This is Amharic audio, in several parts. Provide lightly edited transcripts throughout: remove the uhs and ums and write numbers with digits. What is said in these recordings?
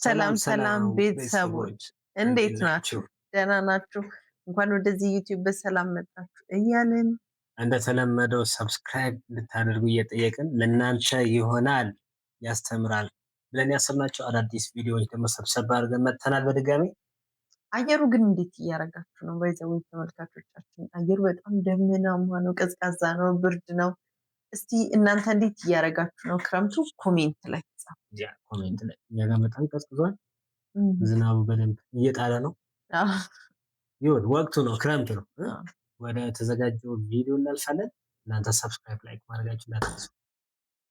ሰላም ሰላም ቤተሰቦች እንዴት ናችሁ? ደህና ናችሁ? እንኳን ወደዚህ ዩቲዩብ በሰላም መጣችሁ እያልን እንደተለመደው ሰብስክራይብ እንድታደርጉ እየጠየቅን ለእናንተ ይሆናል ያስተምራል ብለን ያሰብናቸው አዳዲስ ቪዲዮዎች ደግሞ ሰብሰብ አድርገን መጥተናል በድጋሚ። አየሩ ግን እንዴት እያደረጋችሁ ነው? ባይዘው ተመልካቾቻችን አየሩ በጣም ደመናማ ነው፣ ቀዝቃዛ ነው፣ ብርድ ነው። እስቲ እናንተ እንዴት እያደረጋችሁ ነው? ክረምቱ ኮሜንት ላይ ጻፉ። ኮሜንት ላይ እኛ ጋር በጣም ቀዝቅዟል። ዝናቡ በደንብ እየጣለ ነው። ይሁን ወቅቱ ነው፣ ክረምት ነው። ወደ ተዘጋጀው ቪዲዮ እናልፋለን። እናንተ ሰብስክራይብ ላይክ ማድረጋችሁ እንዳትረሱ።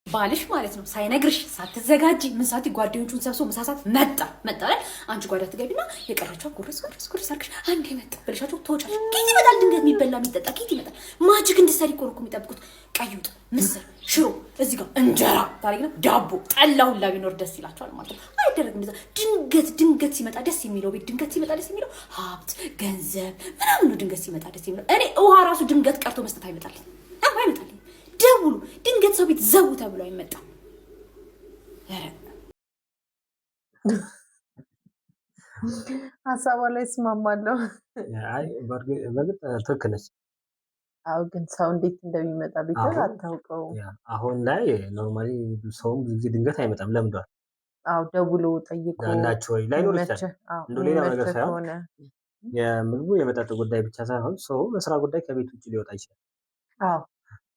ባልሽ ማለት ነው ሳይነግርሽ ሳትዘጋጂ ምን ሰዓት ጓደኞቹን ሰብስቦ ምሳ ሰዓት መጣ አይደል? አንቺ ጓዳ ትገቢና የቀረችው ጉርስ አድርገሽ አንዴ መጣ ብለሻቸው ተወጫለሽ። ኬት ይመጣል? ድንገት የሚበላ የሚጠጣ ኬት ይመጣል? ማጂክ እንድትሰሪ እኮ ነው የሚጠብቁት። ቀይ ወጥ፣ ምስር፣ ሽሮ፣ እዚህ ጋር እንጀራ ታሪክ ነው፣ ዳቦ፣ ጠላ ሁላ ቢኖር ደስ ይላቸዋል ማለት ነው። አይደረግም እንደዛ። ድንገት ሲመጣ ደስ የሚለው ቤት ድንገት ሲመጣ ደስ የሚለው ሀብት ገንዘብ ምናምን ነው። ድንገት ሲመጣ ደስ የሚለው እኔ ውሃ ራሱ ድንገት ቀርቶ መስጠት አይመጣልኝ። ደውሉ ድንገት ሰው ቤት ዘው ተብሎ አይመጣም። ሀሳቧ ላይ እስማማለሁ። በእርግጥ ትክክል ነች። አዎ ግን ሰው እንዴት እንደሚመጣ ቤት አታውቀው። አሁን ላይ ኖርማሊ ሰውም ብዙ ጊዜ ድንገት አይመጣም፣ ለምዷል። አዎ ደውሎ ጠይቆ ያላቸው ላይኖር ይችላል። እንደው ሌላ ነገር ሳይሆን የምግቡ የመጠጥ ጉዳይ ብቻ ሳይሆን ሰው በስራ ጉዳይ ከቤት ውጭ ሊወጣ ይችላል። አዎ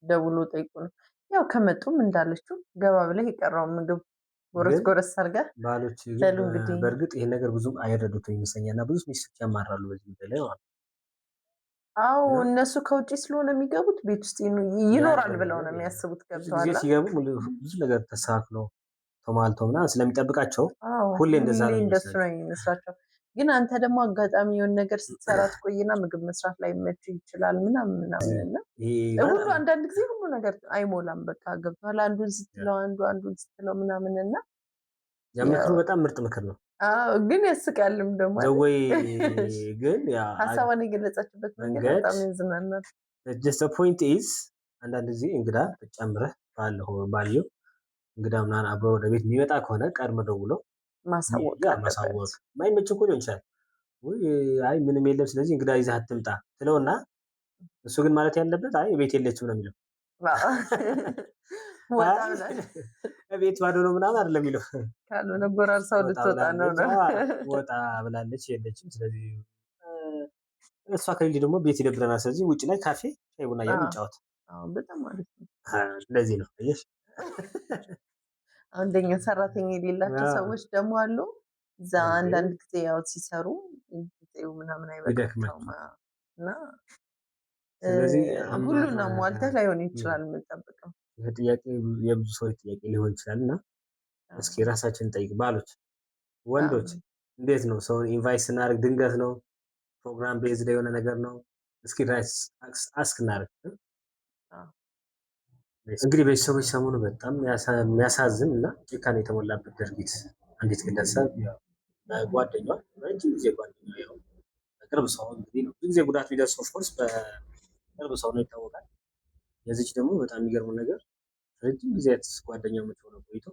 ደውሎ ጠይቁ ነው። ያው ከመጡም እንዳለችው ገባ ብለህ የቀረውን ምግብ ጎረስ አድርገህ ባሎች በእርግጥ ይሄን ነገር ብዙም አይረዱትም ይመስለኛል እና ብዙ ሚስቶች ያማራሉ በዚህ ጉዳይ ላይ ማለት ነው። አዎ እነሱ ከውጭ ስለሆነ የሚገቡት ቤት ውስጥ ይኖራል ብለው ነው የሚያስቡት። ገብተዋል ሲገቡ ብዙ ነገር ተሳክሎ ተሟልቶ ምናምን ስለሚጠብቃቸው ሁሌ እንደዛ ነው የሚመስላቸው። ግን አንተ ደግሞ አጋጣሚ የሆነ ነገር ስትሰራ ትቆይና ምግብ መስራት ላይ መች ይችላል ምናምን እና ሁሉ አንዳንድ ጊዜ ሁሉ ነገር አይሞላም። በቃ ገብቷል። አንዱን ስትለው ምናምን እና ምክሩ በጣም ምርጥ ምክር ነው። ግን ያስቃልም ደግሞ ዘወይ ግን ሀሳቧን የገለጸችበት መንገድ በጣም ያዝናናል። ጀስት ፖይንት ኢዝ አንዳንድ ጊዜ እንግዳ ጨምረህ ባልየው እንግዳ ምናምን አብሮ ወደ ቤት የሚመጣ ከሆነ ቀድመ ደውሎ ማሳወቅ ማይመች እኮ ሊሆን ይችላል። አይ ምንም የለም ስለዚህ እንግዳ ይዘህ አትምጣ ትለውና እሱ ግን ማለት ያለበት አይ ቤት የለችም ነው የሚለው። ቤት ባዶ ነው ምናምን አይደለም የሚለው። ካልሆነ ጎራርሳው ልትወጣ ነው ወጣ ብላለች የለችም። ስለዚህ እሷ ከሌለ ደግሞ ቤት ይደብረናል። ስለዚህ ውጭ ላይ ካፌ ሻይ ቡና እያልን እንጫወት። በጣም አሪፍ ነው። እንደዚህ ነው እየሽ አንደኛ ሰራተኛ የሌላቸው ሰዎች ደግሞ አሉ። እዛ አንዳንድ ጊዜ ያው ሲሰሩ ጊዜው ምናምን አይበቃቸውም እና ሁሉን አሟልተህ ላይሆን ይችላል የምንጠብቀው። ይህ ጥያቄ የብዙ ሰዎች ጥያቄ ሊሆን ይችላል እና እስኪ ራሳችን ጠይቅ። ባሎች፣ ወንዶች እንዴት ነው ሰውን ኢንቫይት ስናደርግ ድንገት ነው ፕሮግራም ቤዝድ የሆነ ነገር ነው? እስኪ አስክ እናደርግ። እንግዲህ ቤተሰቦች ሰሞኑ በጣም የሚያሳዝን እና ጭካኔ የተሞላበት ድርጊት አንዲት ግለሰብ ጓደኛዋ ረጅም ጊዜ ጓደኛ ያው በቅርብ ሰው እንግዲህ ነው ብዙ ጊዜ ጉዳት ቢደርስ ኦፍኮርስ በቅርብ ሰው ነው ይታወቃል። የዚች ደግሞ በጣም የሚገርሙ ነገር ረጅም ጊዜ ጓደኛሞች ሆነው ቆይቶ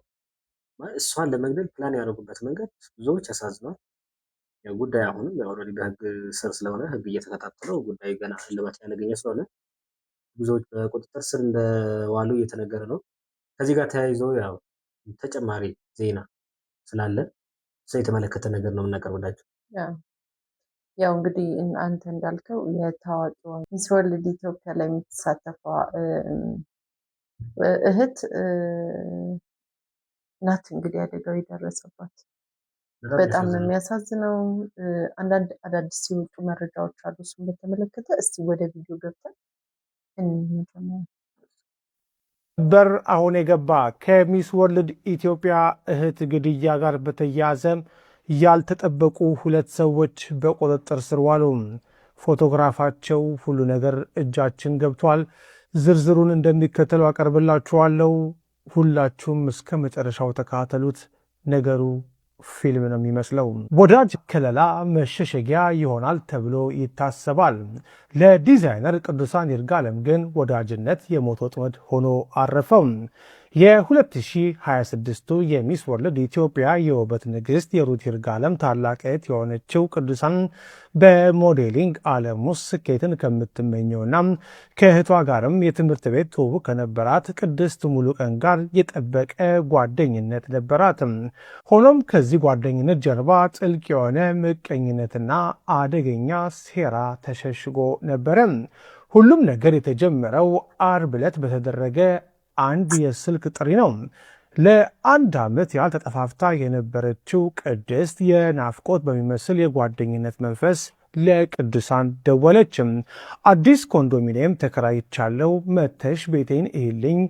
እሷን ለመግደል ፕላን ያደረጉበት መንገድ ብዙዎች ያሳዝኗል። ያው ጉዳይ አሁንም ያው ኦልሬዲ በህግ ስር ስለሆነ ህግ እየተከታተለው ጉዳዩ ገና እልባት ያላገኘ ስለሆነ ብዙዎች በቁጥጥር ስር እንደዋሉ እየተነገረ ነው። ከዚህ ጋር ተያይዞ ያው ተጨማሪ ዜና ስላለ ሰው የተመለከተ ነገር ነው የምናቀርብላችሁ። ያው እንግዲህ አንተ እንዳልከው የታዋቂዋ ሚስ ወርልድ ኢትዮጵያ ላይ የምትሳተፈው እህት ናት እንግዲህ አደጋው የደረሰባት። በጣም ነው የሚያሳዝነው። አንዳንድ አዳዲስ ሲወጡ መረጃዎች አሉ እሱን በተመለከተ። እስቲ ወደ ቪዲዮ ገብተን በር አሁን የገባ ከሚስ ወርልድ ኢትዮጵያ እህት ግድያ ጋር በተያያዘ ያልተጠበቁ ሁለት ሰዎች በቁጥጥር ስር ዋሉ። ፎቶግራፋቸው ሁሉ ነገር እጃችን ገብቷል። ዝርዝሩን እንደሚከተለው አቀርብላችኋለሁ። ሁላችሁም እስከ መጨረሻው ተከታተሉት። ነገሩ ፊልም ነው የሚመስለው። ወዳጅ ከለላ መሸሸጊያ ይሆናል ተብሎ ይታሰባል። ለዲዛይነር ቅዱሳን ይርጋለም ግን ወዳጅነት የሞት ወጥመድ ሆኖ አረፈው። የ2026ቱ የሚስ ወርልድ ኢትዮጵያ የውበት ንግሥት የሩት ይርጋለም ታላቅ እህት የሆነችው ቅዱሳን በሞዴሊንግ ዓለም ውስጥ ስኬትን ከምትመኘውና ከእህቷ ጋርም የትምህርት ቤት ትውውቅ ከነበራት ቅድስት ሙሉቀን ጋር የጠበቀ ጓደኝነት ነበራት። ሆኖም ከዚህ ጓደኝነት ጀርባ ጥልቅ የሆነ ምቀኝነትና አደገኛ ሴራ ተሸሽጎ ነበረ። ሁሉም ነገር የተጀመረው አርብ ዕለት በተደረገ አንድ የስልክ ጥሪ ነው። ለ1 ዓመት ያህል ተጠፋፍታ የነበረችው ቅድስት የናፍቆት በሚመስል የጓደኝነት መንፈስ ለቅዱሳን ደወለች። አዲስ ኮንዶሚኒየም ተከራይቻለሁ፣ መተሽ ቤቴን እይልኝ፣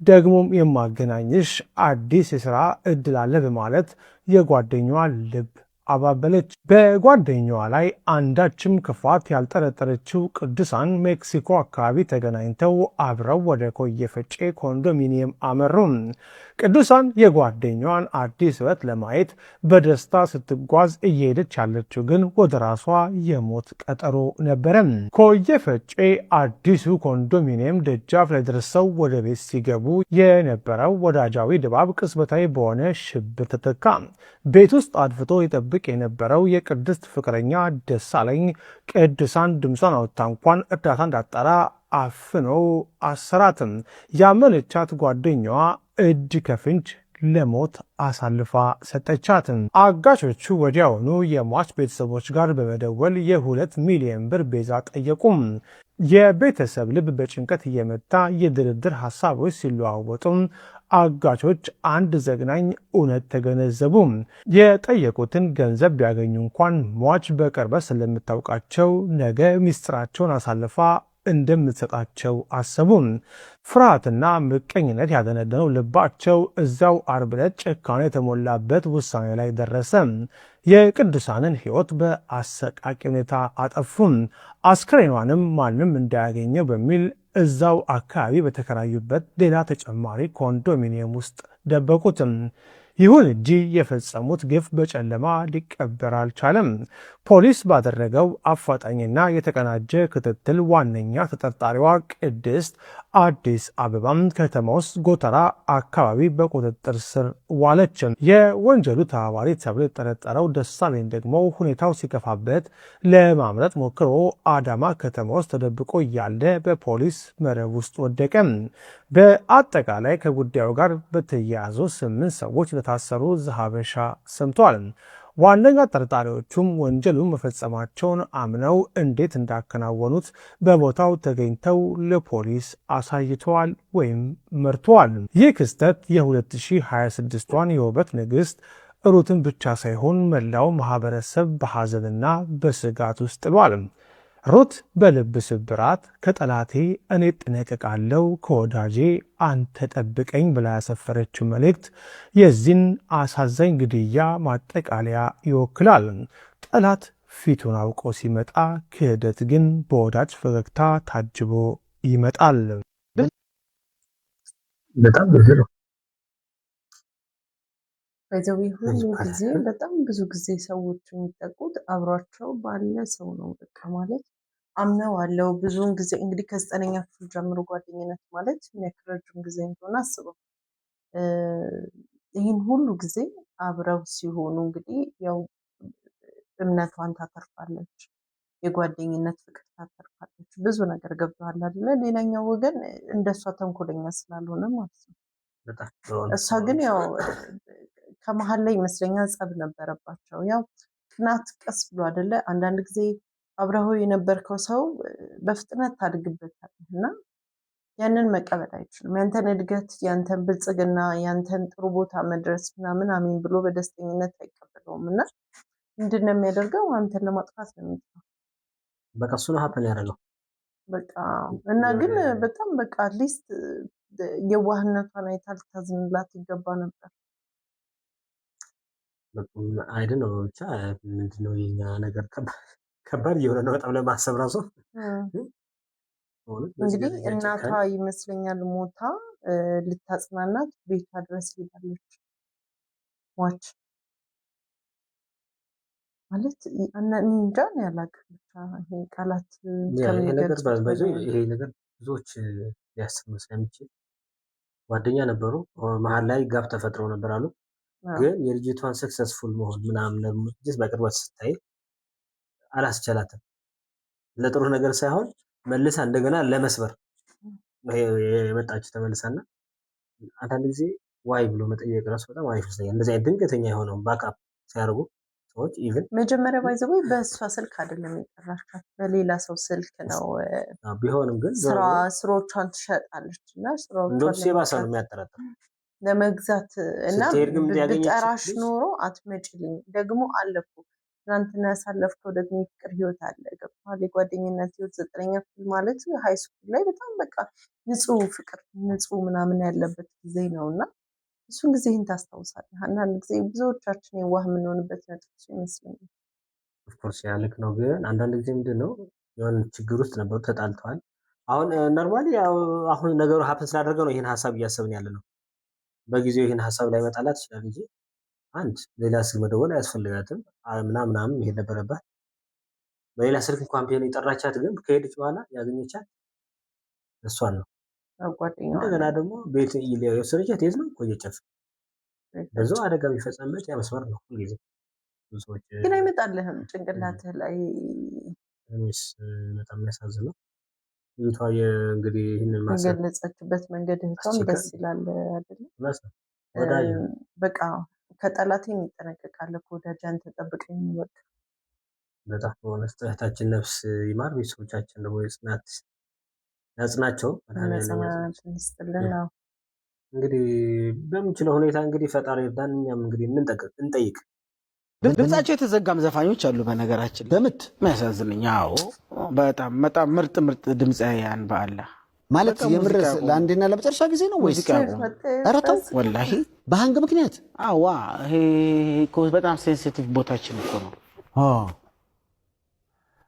ደግሞም የማገናኝሽ አዲስ የሥራ ዕድል አለ በማለት የጓደኛዋ ልብ አባበለች። በጓደኛዋ ላይ አንዳችም ክፋት ያልጠረጠረችው ቅዱሳን ሜክሲኮ አካባቢ ተገናኝተው አብረው ወደ ኮየ ፈጬ ኮንዶሚኒየም አመሩ። ቅዱሳን የጓደኛዋን አዲስ ሕይወት ለማየት በደስታ ስትጓዝ እየሄደች ያለችው ግን ወደ ራሷ የሞት ቀጠሮ ነበረ። ኮየ ፈጬ አዲሱ ኮንዶሚኒየም ደጃፍ ላይ ደርሰው ወደ ቤት ሲገቡ የነበረው ወዳጃዊ ድባብ ቅጽበታዊ በሆነ ሽብር ተተካ። ቤት ውስጥ አድፍጦ ይጠብቅ የነበረው የቅድስት ፍቅረኛ ደሳለኝ ቅዱሳን ድምጿን አውጥታ እንኳን እርዳታ እንዳጣራ አፍኖ አሰራትም። ያመነቻት ጓደኛዋ እጅ ከፍንጅ ለሞት አሳልፋ ሰጠቻት። አጋቾቹ ወዲያውኑ የሟች ቤተሰቦች ጋር በመደወል የ2 ሚሊዮን ብር ቤዛ ጠየቁም። የቤተሰብ ልብ በጭንቀት እየመታ የድርድር ሀሳቦች ሲለዋወጡ አጋቾች አንድ ዘግናኝ እውነት ተገነዘቡ። የጠየቁትን ገንዘብ ቢያገኙ እንኳን ሟች በቅርበት ስለምታውቃቸው ነገ ሚስጥራቸውን አሳልፋ እንደምትሰጣቸው አሰቡ። ፍርሃትና ምቀኝነት ያደነደነው ልባቸው እዚያው አርብ ዕለት ጭካኔ የተሞላበት ውሳኔ ላይ ደረሰ። የቅዱሳንን ሕይወት በአሰቃቂ ሁኔታ አጠፉ። አስክሬኗንም ማንም እንዳያገኘው በሚል እዛው አካባቢ በተከራዩበት ሌላ ተጨማሪ ኮንዶሚኒየም ውስጥ ደበቁት። ይሁን እንጂ የፈጸሙት ግፍ በጨለማ ሊቀበር አልቻለም። ፖሊስ ባደረገው አፋጣኝና የተቀናጀ ክትትል ዋነኛ ተጠርጣሪዋ ቅድስት አዲስ አበባ ከተማ ውስጥ ጎተራ አካባቢ በቁጥጥር ስር ዋለች። የወንጀሉ ተባባሪ ተብሎ የተጠረጠረው ደሳለኝ ደግሞ ሁኔታው ሲከፋበት ለማምለጥ ሞክሮ አዳማ ከተማ ውስጥ ተደብቆ እያለ በፖሊስ መረብ ውስጥ ወደቀ። በአጠቃላይ ከጉዳዩ ጋር በተያያዙ 8 ሰዎች ለታሰሩ ዘሀበሻ ሰምቷል። ዋነኛ ጠርጣሪዎቹም ወንጀሉን መፈጸማቸውን አምነው እንዴት እንዳከናወኑት በቦታው ተገኝተው ለፖሊስ አሳይተዋል ወይም መርተዋል። ይህ ክስተት የ2026ቷን የውበት ንግሥት ሩትን ብቻ ሳይሆን መላው ማህበረሰብ በሐዘንና በስጋት ውስጥ ጥሏል። ሩት በልብ ስብራት ከጠላቴ እኔ እጠነቀቃለሁ ከወዳጄ አንተ ጠብቀኝ ብላ ያሰፈረችው መልእክት የዚህን አሳዛኝ ግድያ ማጠቃለያ ይወክላል። ጠላት ፊቱን አውቆ ሲመጣ፣ ክህደት ግን በወዳጅ ፈገግታ ታጅቦ ይመጣል። በጣም ብዙ ነው። በዚህ ሁሉ ጊዜ በጣም ብዙ ጊዜ ሰዎች የሚጠቁት አብሯቸው ባለ ሰው ነው። በቃ ማለት አምነው አለው። ብዙውን ጊዜ እንግዲህ ከ9ኛ ክፍል ጀምሮ ጓደኝነት ማለት የሚያክል ረጅም ጊዜ እንደሆነ አስበው። ይህን ሁሉ ጊዜ አብረው ሲሆኑ እንግዲህ ያው እምነቷን ታተርፋለች፣ የጓደኝነት ፍቅር ታተርፋለች። ብዙ ነገር ገብተዋል አይደለ? ሌላኛው ወገን እንደሷ ተንኮለኛ ስላልሆነ ማለት ነው። እሷ ግን ያው ከመሀል ላይ ይመስለኛል ጸብ ነበረባቸው። ያው ቅናት ቀስ ብሎ አይደለ? አንዳንድ ጊዜ አብረኸው የነበርከው ሰው በፍጥነት ታድግበታለህ እና ያንን መቀበል አይችልም። ያንተን እድገት፣ ያንተን ብልጽግና፣ ያንተን ጥሩ ቦታ መድረስ ምናምን አሜን ብሎ በደስተኝነት አይቀበለውም እና ምንድን ነው የሚያደርገው? አንተን ለማጥፋት ነው የሚጥረው። በቃ እሱ ነው ሀፕን ያደረገው በቃ እና ግን በጣም በቃ አትሊስት የዋህነቷን አይታ ልታዝንላት ይገባ ነበር። አይደ ነው ብቻ ምንድነው የኛ ነገር ከባድ እየሆነ ነው በጣም ለማሰብ ራሱ። እንግዲህ እናቷ ይመስለኛል ሞታ ልታጽናናት ቤቷ ድረስ ሄዳለች። ሟች ማለት እንጃ ነው ያላቅም ብቻ ይሄ ቃላት ይሄ ነገር ብዙዎች ሊያስብ ስለሚችል ጓደኛ ነበሩ። መሀል ላይ ጋብ ተፈጥሮ ነበር አሉ። ግን የልጅቷን ሰክሰስፉል መሆን ምናምን በቅርበት ስታይ አላስቻላትም። ለጥሩ ነገር ሳይሆን መልሳ እንደገና ለመስበር የመጣችው ተመልሳና አንዳንድ ጊዜ ዋይ ብሎ መጠየቅ ራሱ በጣም አሪፍ ይመስለኛል። እንደዚህ አይነት ድንገተኛ የሆነውን ባክአፕ ሲያደርጉ ሰዎች ኢቭን መጀመሪያ ባይዘው በእሷ ስልክ አይደለም የጠራቻት በሌላ ሰው ስልክ ነው። ቢሆንም ግን ስሮቿን ትሸጣለች እና እንደውም የባሰ ነው የሚያጠራጥር ለመግዛት እና ብጠራሽ ኖሮ አትመጭልኝ ደግሞ አለኩ ትናንትና ያሳለፍከው ደግሞ የፍቅር ህይወት አለ ገብቶሃል? የጓደኝነት ህይወት 9ኛ ክፍል ማለት ሃይ ስኩል ላይ በጣም በቃ ንጹህ ፍቅር ንጹህ ምናምን ያለበት ጊዜ ነው እና እሱን ጊዜህን ታስታውሳለህ። አንዳንድ ጊዜ ብዙዎቻችን የዋህ የምንሆንበት ነጥብ እሱ ይመስለኛል። ኦፍኮርስ ያልክ ነው። ግን አንዳንድ ጊዜ ምንድን ነው የሆነ ችግር ውስጥ ነበሩ፣ ተጣልተዋል። አሁን ኖርማሊ ያው አሁን ነገሩ ሀፕን ስላደረገው ነው ይህን ሀሳብ እያሰብን ያለ ነው። በጊዜው ይህን ሀሳብ ላይ መጣላት ይችላል እንጂ አንድ ሌላ ስልክ መደወል አያስፈልጋትም ምናምን ይሄድ ነበረባት። በሌላ ስልክ እንኳን ቢሆን የጠራቻት ግን ከሄደች በኋላ ያገኘቻት እሷን ነው። እንደገና ደግሞ ቤት የወሰደቻት የት ነው? ቆየጨፍ ብዙ አደጋ የሚፈጸምበት ያ መስመር ነው። ሁልጊዜ ብዙ ሰዎች ግን አይመጣልህም ጭንቅላትህ ላይ በጣም የሚያሳዝን ነው። ልጅቷ እንግዲህ ይህንን የገለጸችበት መንገድ እህቷም ደስ ይላል አይደለም? በቃ ከጠላቴም ይጠነቀቃል ከወዳጅ አንተ ጠብቀኝ በቃ በጣም በሆነ እህታችን ነፍስ ይማር፣ ቤተሰቦቻችን ደግሞ የጽናት ያጽናቸው። እንግዲህ በምንችለው ሁኔታ እንግዲህ ፈጣሪ እርዳን። እኛም እንግዲህ እንጠይቅ። ድምጻቸው የተዘጋም ዘፋኞች አሉ በነገራችን በምት የሚያሳዝንኝ። አዎ በጣም በጣም ምርጥ ምርጥ ድምፃውያን በአላ ማለት የምር ለአንዴና ለመጨረሻ ጊዜ ነው ወይስ? ኧረ ተው ወላሂ በሀንግ ምክንያት። አዋ ይሄ በጣም ሴንሲቲቭ ቦታችን እኮ ነው።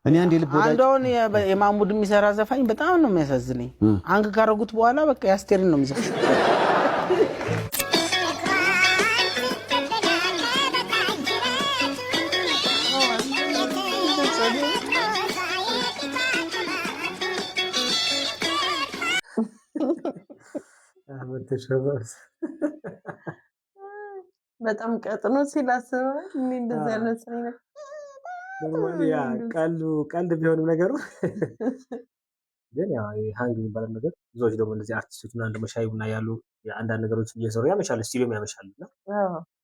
እኔ አንዴ ልብ ወዳጅ አንዶን የማሙድ የሚሰራ ዘፋኝ በጣም ነው የሚያሳዝነኝ። አንግ ካረጉት በኋላ በቃ ያስቴርን ነው የሚዘፍነው። በጣም ቀጥኖ ሲላስበ እንደዚህ አይነት ነው። ቀልድ ቢሆንም ነገሩ ግን ያው ሃንግ የሚባለው ነገር ብዙዎች ደግሞ እንደዚህ አርቲስቶች እና ደግሞ ሻይ ቡና ያሉ አንዳንድ ነገሮች እየሰሩ ያመሻሉ፣ ስቱዲዮም ያመሻሉ እና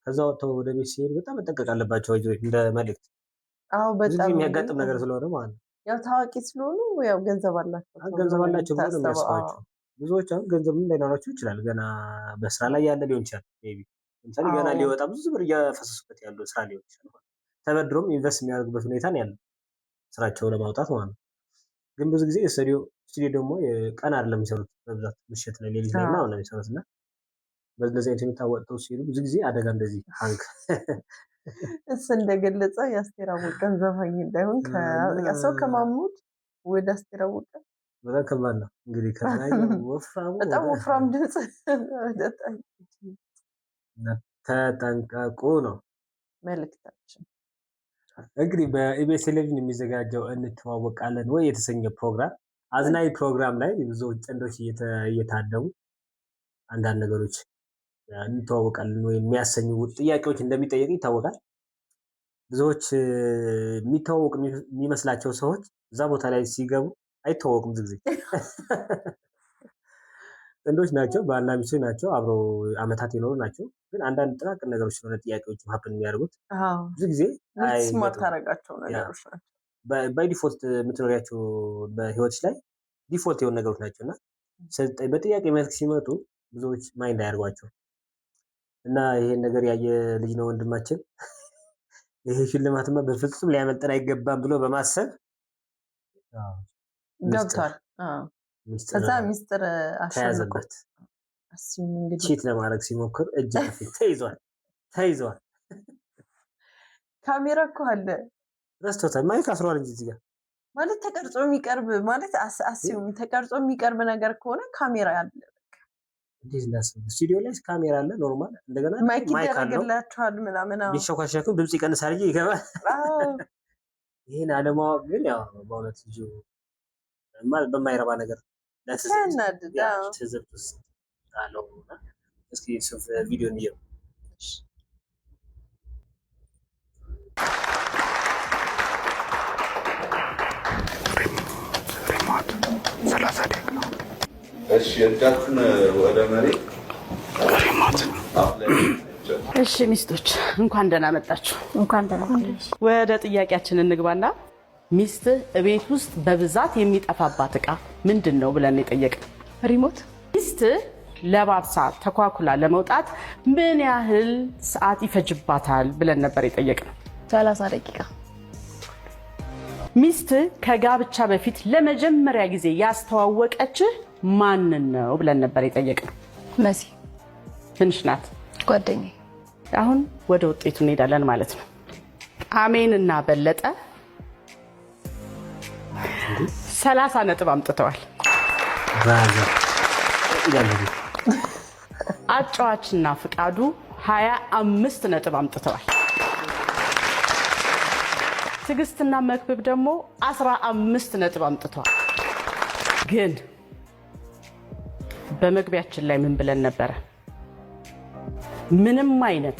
ከዛ ወጥተው ወደ ቤት ሲሄዱ በጣም መጠንቀቅ አለባቸው። እንደ መልዕክት በጣም የሚያጋጥም ነገር ስለሆነ ማለት ነው። ያው ታዋቂ ስለሆኑ ያው ገንዘብ አላቸው ብሎ ነው የሚያስባቸው። ብዙዎች አሁን ገንዘብ ላይኖራቸው ይችላል። ገና በስራ ላይ ያለ ሊሆን ይችላል። ለምሳሌ ገና ሊወጣ ብዙ ብር እያፈሰሱበት ያለው ስራ ሊሆን ይችላል። ተበድሮም ኢንቨስት የሚያደርጉበት ሁኔታ ነው ያለው ስራቸው ለማውጣት ማለት ነው። ግን ብዙ ጊዜ ስቱዲዮ ደግሞ ቀን አይደለም የሚሰሩት፣ በብዛት ምሽት ላይ ሌሊት ላይ ነው የሚሰሩት እና በዚህ አይነት የሚታወቀው ሲሉ ብዙ ጊዜ አደጋ እንደዚህ ሃንግ እሱ እንደገለጸ የአስቴር አወቀን ዘፋኝ እንዳይሆን ሰው ከማሙድ ወደ አስቴር አወቀ በጣም ከባድ ነው። እንግዲህ በጣም ወፍራም ድምፅ ተጠንቀቁ ነው መልእክታችን። እንግዲህ በኢቢኤስ ቴሌቪዥን የሚዘጋጀው እንተዋወቃለን ወይ የተሰኘ ፕሮግራም አዝናኝ ፕሮግራም ላይ ብዙ ጥንዶች እየታደሙ አንዳንድ ነገሮች እንተዋወቃለን ወይ የሚያሰኙ ጥያቄዎች እንደሚጠየቅ ይታወቃል። ብዙዎች የሚተዋወቁ የሚመስላቸው ሰዎች እዛ ቦታ ላይ ሲገቡ አይተዋወቁም። ብዙ ጊዜ ጥንዶች ናቸው፣ ባልና ሚስቶች ናቸው፣ አብረው አመታት የኖሩ ናቸው። ግን አንዳንድ ጥቃቅን ነገሮች ስለሆነ ጥያቄዎች ሀፕን የሚያደርጉት ብዙ ጊዜ ማታረጋቸው ነገሮች ናቸው። በዲፎልት የምትኖሪያቸው በህይወትሽ ላይ ዲፎልት የሆኑ ነገሮች ናቸው እና በጥያቄ መልክ ሲመጡ ብዙዎች ማይንድ አያደርጓቸው እና ይሄን ነገር ያየ ልጅ ነው ወንድማችን ይሄ ሽልማትማ በፍጹም ሊያመልጠን አይገባም ብሎ በማሰብ ገብቷል። ከዛ ሚስጥር ተያዘበት። ቺት ለማድረግ ሲሞክር እጅ ከፊት ተይዟል። ካሜራ እኮ አለ ረስቶታል። ማይክ አስሯል እንጂ እዚህ ጋር ማለት ተቀርጾ የሚቀርብ ማለት አስዩም ተቀርጾ የሚቀርብ ነገር ከሆነ ካሜራ አለ። እንዴት እንዳስብ ስቱዲዮ ላይ ካሜራ አለ ኖርማል። እንደገና ማይክ ያደርግላችኋል ምናምን ቢሸኳሸኩም ድምጽ ይቀንሳል እንጂ ይገባል። ይሄን አለማወቅ ግን ያው በእውነት ልጁ በማይረባ ነገር ለትዝብት አለው። እስኪ ሱፍ ቪዲዮ እንየው። እሺ እጃችሁን ወደ መሬት። እሺ ሚስቶች እንኳን ደህና መጣችሁ። እንኳን ደህና መጣችሁ። ወደ ጥያቄያችን እንግባና ሚስትህ እቤት ውስጥ በብዛት የሚጠፋባት እቃ ምንድን ነው ብለን የጠየቅን። ሪሞት። ሚስትህ ለባብሳ ተኳኩላ ለመውጣት ምን ያህል ሰዓት ይፈጅባታል ብለን ነበር የጠየቅን። 30 ደቂቃ። ሚስትህ ከጋብቻ በፊት ለመጀመሪያ ጊዜ ያስተዋወቀችህ ማንን ነው ብለን ነበር የጠየቅን። መሲ። ትንሽ ናት። ጓደኛዬ። አሁን ወደ ውጤቱ እንሄዳለን ማለት ነው። አሜን እና በለጠ 30 ነጥብ አምጥተዋል። አጫዋችና ፍቃዱ 25 ነጥብ አምጥተዋል። ትዕግስትና መክብብ ደግሞ 15 ነጥብ አምጥተዋል። ግን በመግቢያችን ላይ ምን ብለን ነበረ? ምንም አይነት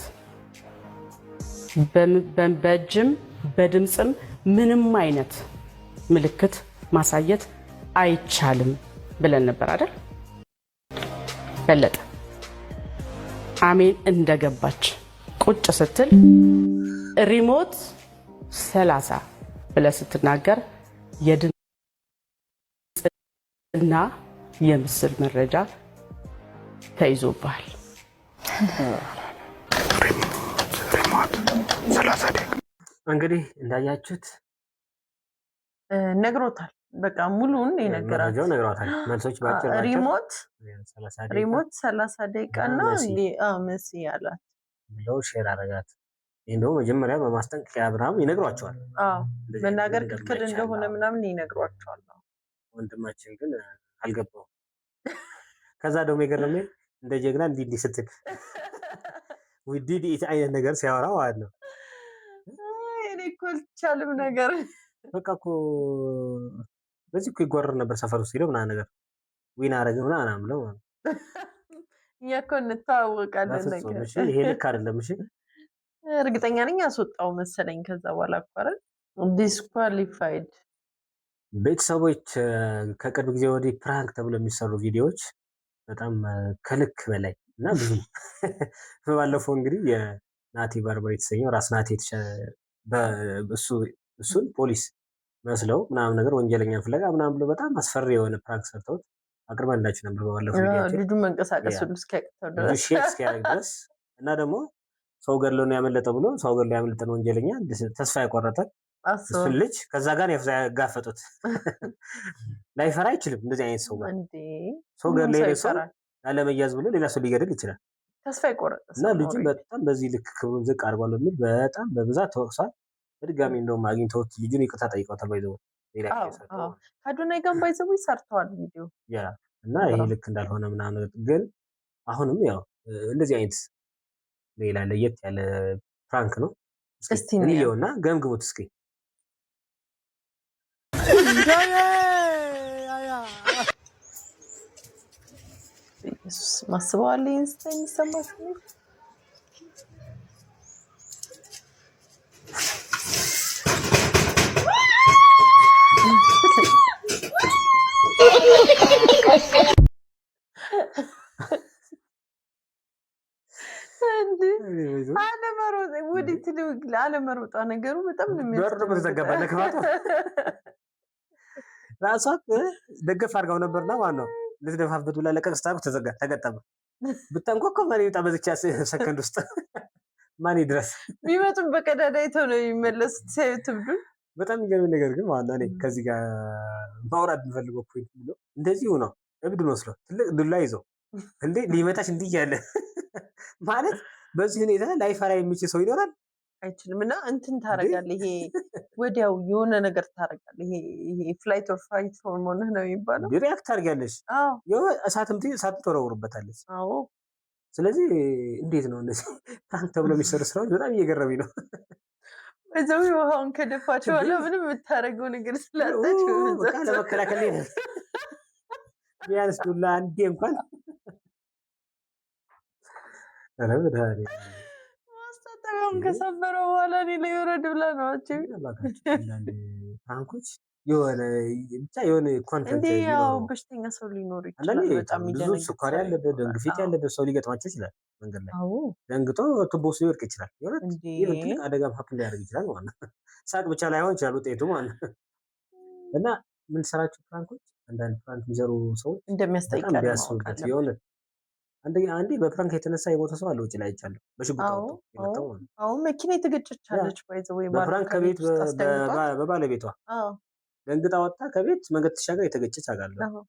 በእጅም በድምፅም ምንም አይነት ምልክት ማሳየት አይቻልም ብለን ነበር አይደል? በለጠ አሜን እንደገባች ቁጭ ስትል ሪሞት 30 ብለህ ስትናገር የድምፅና የምስል መረጃ ተይዞብሃል። እንግዲህ እንዳያችሁት ነግሮታል። በቃ ሙሉን ይነገራል። ነግሯታል። መልሶች ባጭር ሪሞት 30 ደቂቃ እና መሲ ያላት ብለው ሼር አረጋት። እንደው መጀመሪያ በማስጠንቀቂያ አብርሃም ይነግሯቸዋል። መናገር ክልክል እንደሆነ ምናምን ይነግሯቸዋል። ወንድማችን ግን አልገባው። ከዛ ደግሞ የገረመኝ እንደ ጀግና እንዲህ ስትል ውዲድ አይነት ነገር ሲያወራ ማለት ነው። እኔ እኮ አልቻልም ነገር በቃ እኮ በዚህ እኮ ይጓረር ነበር ሰፈር ውስጥ ሄደው ምናምን ነገር ዊን አረገ ምናምን ብለው እኛ እኮ እንተዋወቃለን ነገር። ይሄ ልክ አይደለም። እሺ እርግጠኛ ነኝ ያስወጣው መሰለኝ። ከዛ በኋላ አቋረ ዲስኳሊፋይድ። ቤተሰቦች ከቅርብ ጊዜ ወዲህ ፕራንክ ተብሎ የሚሰሩ ቪዲዮዎች በጣም ከልክ በላይ እና ብዙ ባለፈው እንግዲህ የናቲ ባርበር የተሰኘው ራስ ናቲ እሱን ፖሊስ መስለው ምናምን ነገር ወንጀለኛ ፍለጋ ምናምን ብሎ በጣም አስፈሪ የሆነ ፕራንክ ሰርተውት አቅርበንላችሁ ነበር ባለፈው ቪዲዮ። ልጁ መንቀሳቀስ ሁሉ እስኪያቅተው ድረስ እና ደግሞ ሰው ገድሎ ነው ያመለጠው ብሎ ሰው ገድሎ ያመለጠን ወንጀለኛ ተስፋ ያቆረጠ እሱን ልጅ ከዛ ጋር ያጋፈጡት። ላይፈራ አይችልም እንደዚህ አይነት ሰው ጋር ሰው ገድሎ ሄደ ሰው ያለመያዝ ብሎ ሌላ ሰው ሊገድል ይችላል። ተስፋ ይቆረጥ እና ልጅም በጣም በዚህ ልክ ክብሩን ዝቅ አድርጓል የሚል በጣም በብዛት ተወቅሷል። በድጋሚ እንደውም አግኝተውት ልጁን ይቅርታ ጠይቀውታል። ባይዘው ሌላ ከአዶናይ ጋር ባይዘው ሰርተዋል ቪዲዮ እና ይሄ ልክ እንዳልሆነ ምናምን ግን አሁንም ያው እንደዚህ አይነት ሌላ ለየት ያለ ፕራንክ ነው። እስኪ እንየውና ገምግሙት እስኪ። ኢየሱስ ማስበዋል ኢንስታን ይሰማል። አለመሮጧ ነገሩ በጣም ነው የሚያስደነግጠው። ራሷ ደገፍ አድርጋው ነበርና ዋናው ልትደፋበት ብላ ለቀቅ ስታርጉ ተገጠመ። ብታንኳኳ ማን ይወጣ በዚች ሰከንድ ውስጥ ማን ይድረስ? ቢመጡም በቀዳዳ አይተው ነው የሚመለሱት ሲያዩት እብዱን። በጣም የሚገርም ነገር ግን ማለት እኔ ከዚህ ጋር ማውራት የምፈልገው ፖይንት ብሎ እንደዚሁ ነው። እብድ መስሎ ትልቅ ዱላ ይዘው እንዴ ሊመታሽ እንዲህ እያለ ማለት በዚህ ሁኔታ ላይፈራ የሚችል ሰው ይኖራል? አይችልም። እና እንትን ታረጋለህ፣ ይሄ ወዲያው የሆነ ነገር ታረጋለህ። ይሄ ፍላይት ኦር ፋይት ሆርሞን ነው የሚባለው። ሪአክት ታርጋለሽ። እሳትም ተወረውሩበታለች። ስለዚህ እንዴት ነው እነዚህ ፕራንክ ተብሎ የሚሰሩ ስራዎች በጣም እየገረመኝ ነው። እዛው ውሃውን ከደፋቸው በኋላ ምንም የምታደርገው ነገር ስላጣች ለመከላከል ቢያንስ ዱላ አንዴ እንኳን ማስታጠቢያውን ከሰበረው በኋላ እኔ ላይ ወረድ ብላ ነው ፍራንኮች የሆነ ብቻ የሆነ ኮንተንት ያው በሽተኛ ሰው ሊኖር ይችላል። በጣም ብዙ ስኳር ያለበት ደም ግፊት ያለበት ሰው ሊገጥማቸው ይችላል። መንገድ ላይ ደንግጦ ቱቦ ውስጥ ሊወድቅ ይችላል። ትልቅ አደጋ ሀፕን ሊያደርግ ይችላል ማለት ነው። ሳቅ ብቻ ላይሆን ይችላል ውጤቱ ማለት ነው። እና የምንሰራቸው ፍራንኮች አንዳንድ ፍራንክ የሚሰሩ ሰዎች እንደሚያስጠይቀን ቢያስቡበት የሆነ አንዴ በፍራንክ የተነሳ የሞተ ሰው አለ ውጭ ላይ አይቻለሁ። በሽጉጥ የመጣው አሁን መኪና የተገጨቻለች በፍራንክ ከቤት በባለቤቷ ደንግጣ ወጣ ከቤት መንገድ ተሻገር የተገጨች አውቃለሁ።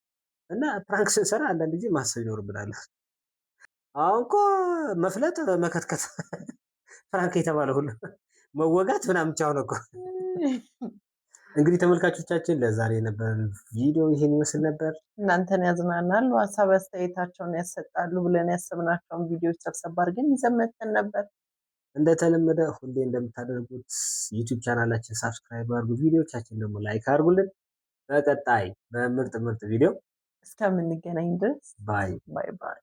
እና ፕራንክ ስንሰራ አንዳንድ ጊዜ ማሰብ ይኖርብናል። አሁን እኮ መፍለጥ መከትከት ፍራንክ የተባለ ሁሉ መወጋት ምናምን ብቻ ሆነ እኮ። እንግዲህ ተመልካቾቻችን ለዛሬ የነበረን ቪዲዮ ይሄን ይመስል ነበር። እናንተን ያዝናናሉ፣ ሀሳብ አስተያየታቸውን ያሰጣሉ ብለን ያሰብናቸውን ቪዲዮዎች ሰብሰብ አድርገን ይዘን መጥተን ነበር። እንደተለመደ ሁሌ እንደምታደርጉት ዩቲዩብ ቻናላችን ሳብስክራይብ አድርጉ፣ ቪዲዮቻችን ደግሞ ላይክ አድርጉልን። በቀጣይ በምርጥ ቪዲዮ እስከምንገናኝ ድረስ ባይ ባይ ባይ።